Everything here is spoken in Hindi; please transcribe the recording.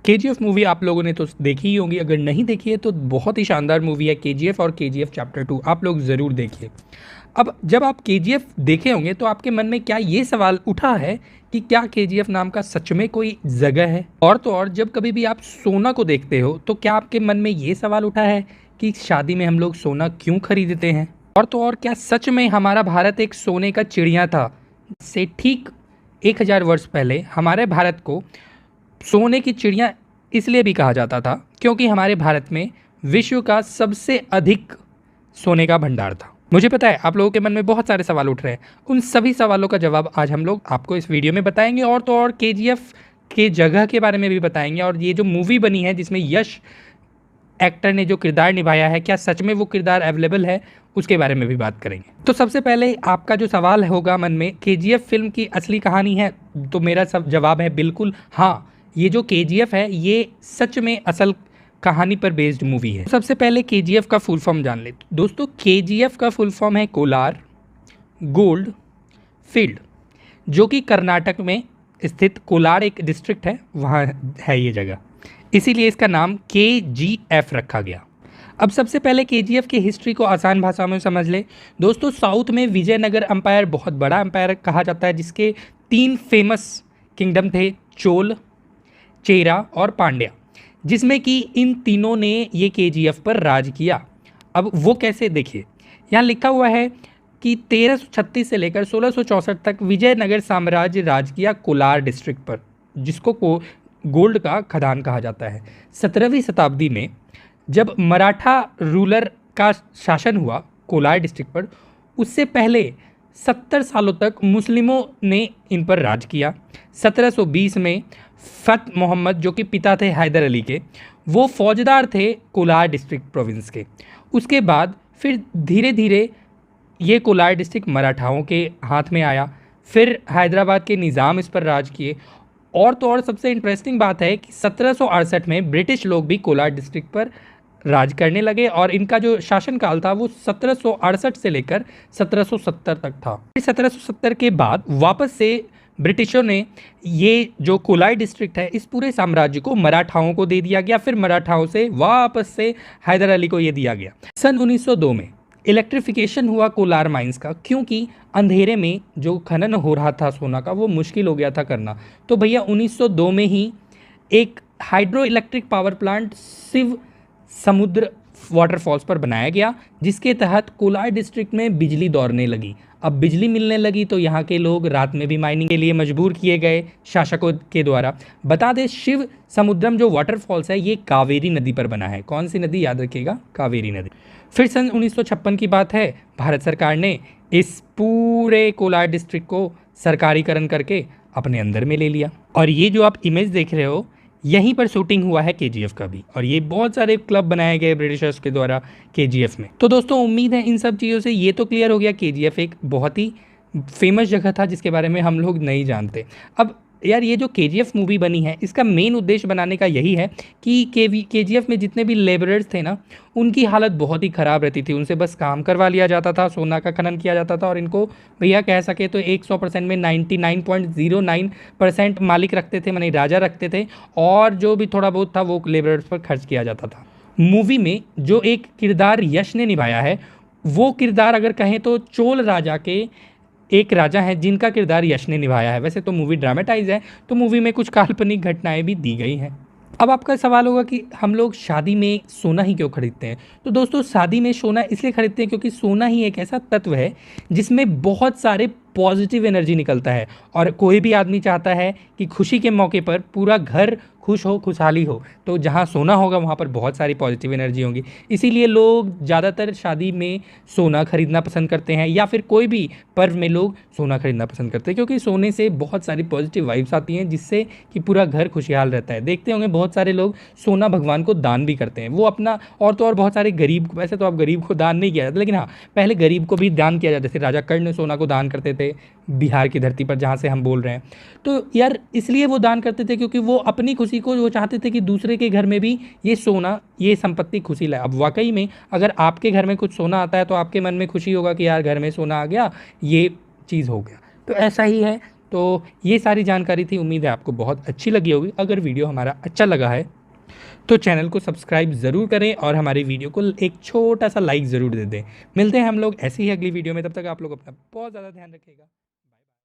केजीएफ मूवी आप लोगों ने तो देखी ही होगी, अगर नहीं देखी है तो बहुत ही शानदार मूवी है केजीएफ और केजीएफ चैप्टर 2 आप लोग ज़रूर देखिए। अब जब आप केजीएफ देखे होंगे तो आपके मन में क्या ये सवाल उठा है कि क्या केजीएफ नाम का सच में कोई जगह है? और तो और जब कभी भी आप सोना को देखते हो तो क्या आपके मन में ये सवाल उठा है कि शादी में हम लोग सोना क्यों खरीदते हैं? और तो और क्या सच में हमारा भारत एक सोने का चिड़िया था? से ठीक 1000 वर्ष पहले हमारे भारत को सोने की चिड़िया इसलिए भी कहा जाता था क्योंकि हमारे भारत में विश्व का सबसे अधिक सोने का भंडार था। मुझे पता है आप लोगों के मन में बहुत सारे सवाल उठ रहे हैं, उन सभी सवालों का जवाब आज हम लोग आपको इस वीडियो में बताएंगे और तो और केजीएफ के जगह के बारे में भी बताएंगे और ये जो मूवी बनी है जिसमें यश एक्टर ने जो किरदार निभाया है क्या सच में वो किरदार अवेलेबल है, उसके बारे में भी बात करेंगे। तो सबसे पहले आपका जो सवाल होगा मन में केजीएफ फिल्म की असली कहानी है, तो मेरा सब जवाब है बिल्कुल हाँ, ये जो केजीएफ है ये सच में असल कहानी पर बेस्ड मूवी है। सबसे पहले केजीएफ का फुल फॉर्म जान ले दोस्तों। केजीएफ का फुल फॉर्म है कोलार गोल्ड फील्ड, जो कि कर्नाटक में स्थित कोलार एक डिस्ट्रिक्ट है, वहाँ है ये जगह, इसीलिए इसका नाम केजीएफ रखा गया। अब सबसे पहले केजीएफ की हिस्ट्री को आसान भाषा में समझ ले दोस्तों। साउथ में विजयनगर एम्पायर बहुत बड़ा एम्पायर कहा जाता है जिसके 3 फेमस किंगडम थे, चोल, चेरा और पांड्या, जिसमें कि इन तीनों ने ये केजीएफ पर राज किया। अब वो कैसे देखिए, यहाँ लिखा हुआ है कि 1336 से लेकर 1664 तक विजयनगर साम्राज्य राज किया कोलार डिस्ट्रिक्ट पर, जिसको गोल्ड का खदान कहा जाता है। 17वीं शताब्दी में जब मराठा रूलर का शासन हुआ कोलार डिस्ट्रिक्ट पर, उससे पहले 70 सालों तक मुस्लिमों ने इन पर राज किया। 1720 में फत मोहम्मद जो कि पिता थे हैदर अली के, वो फौजदार थे कोलार डिस्ट्रिक्ट प्रोविंस के। उसके बाद फिर धीरे धीरे ये कोलार डिस्ट्रिक्ट मराठाओं के हाथ में आया, फिर हैदराबाद के निज़ाम इस पर राज किए। और तो और सबसे इंटरेस्टिंग बात है कि 1768 में ब्रिटिश लोग भी कोलार डिस्ट्रिक्ट पर राज करने लगे और इनका जो शासनकाल था वो 1768 से लेकर 1770 तक था। 1770 के बाद वापस से ब्रिटिशों ने ये जो कोलार डिस्ट्रिक्ट है इस पूरे साम्राज्य को मराठाओं को दे दिया गया, फिर मराठाओं से वापस से हैदर अली को ये दिया गया। सन 1902 में इलेक्ट्रिफिकेशन हुआ कोलार माइंस का, क्योंकि अंधेरे में जो खनन हो रहा था सोना का वो मुश्किल हो गया था करना। तो भैया 1902 में ही एक hydro electric power plant Shiva Samudra waterfalls पर बनाया गया, जिसके तहत कोलार डिस्ट्रिक्ट में बिजली दौड़ने लगी। अब बिजली मिलने लगी तो यहाँ के लोग रात में भी माइनिंग के लिए मजबूर किए गए शासकों के द्वारा। बता दें शिव समुद्रम जो वाटरफॉल्स है ये कावेरी नदी पर बना है। कौन सी नदी, याद रखिएगा, कावेरी नदी। फिर सन 1956 की बात है, भारत सरकार ने इस पूरे कोलार डिस्ट्रिक्ट को सरकारीकरण करके अपने अंदर में ले लिया। और ये जो आप इमेज देख रहे हो यहीं पर शूटिंग हुआ है केजीएफ का भी, और ये बहुत सारे क्लब बनाए गए ब्रिटिशर्स के द्वारा केजीएफ में। तो दोस्तों उम्मीद है इन सब चीज़ों से ये तो क्लियर हो गया केजीएफ एक बहुत ही फेमस जगह था जिसके बारे में हम लोग नहीं जानते। अब यार ये जो केजीएफ मूवी बनी है इसका मेन उद्देश्य बनाने का यही है कि केजीएफ में जितने भी लेबरर्स थे ना उनकी हालत बहुत ही ख़राब रहती थी, उनसे बस काम करवा लिया जाता था, सोना का खनन किया जाता था और इनको भैया कह सके तो 100% में 99.09% मालिक रखते थे, माने राजा रखते थे, और जो भी थोड़ा बहुत था वो लेबरर्स पर खर्च किया जाता था। मूवी में जो एक किरदार यश ने निभाया है वो किरदार अगर कहें तो चोल राजा के एक राजा हैं जिनका किरदार यश ने निभाया है। वैसे तो मूवी ड्रामेटाइज है तो मूवी में कुछ काल्पनिक घटनाएं भी दी गई हैं। अब आपका सवाल होगा कि हम लोग शादी में सोना ही क्यों खरीदते हैं? तो दोस्तों शादी में सोना इसलिए खरीदते हैं क्योंकि सोना ही एक ऐसा तत्व है जिसमें बहुत सारे पॉजिटिव एनर्जी निकलता है, और कोई भी आदमी चाहता है कि खुशी के मौके पर पूरा घर खुश हो, खुशहाली हो, तो जहाँ सोना होगा वहाँ पर बहुत सारी पॉजिटिव एनर्जी होंगी। इसीलिए लोग ज़्यादातर शादी में सोना खरीदना पसंद करते हैं, या फिर कोई भी पर्व में लोग सोना खरीदना पसंद करते हैं, क्योंकि सोने से बहुत सारी पॉजिटिव वाइब्स आती हैं जिससे कि पूरा घर खुशहाल रहता है। देखते होंगे बहुत सारे लोग सोना भगवान को दान भी करते हैं, वो अपना, और तो और बहुत सारे गरीब, वैसे तो अब गरीब को दान नहीं किया जाता, लेकिन हाँ पहले गरीब को भी दान किया जाता। जैसे राजा कर्ण सोना को दान करते थे बिहार की धरती पर जहाँ से हम बोल रहे हैं। तो यार इसलिए वो दान करते थे क्योंकि वो अपनी खुशी को वो चाहते थे कि दूसरे के घर में भी ये सोना, ये संपत्ति खुशी लाए। अब वाकई में अगर आपके घर में कुछ सोना आता है तो आपके मन में खुशी होगा कि यार घर में सोना आ गया, ये चीज़ हो गया। तो ऐसा ही है तो ये सारी जानकारी थी, उम्मीद है आपको बहुत अच्छी लगी होगी। अगर वीडियो हमारा अच्छा लगा है तो चैनल को सब्सक्राइब ज़रूर करें और हमारी वीडियो को एक छोटा सा लाइक ज़रूर दे दें। मिलते हैं हम लोग ऐसे ही अगली वीडियो में, तब तक आप लोग अपना बहुत ज़्यादा ध्यान रखिएगा।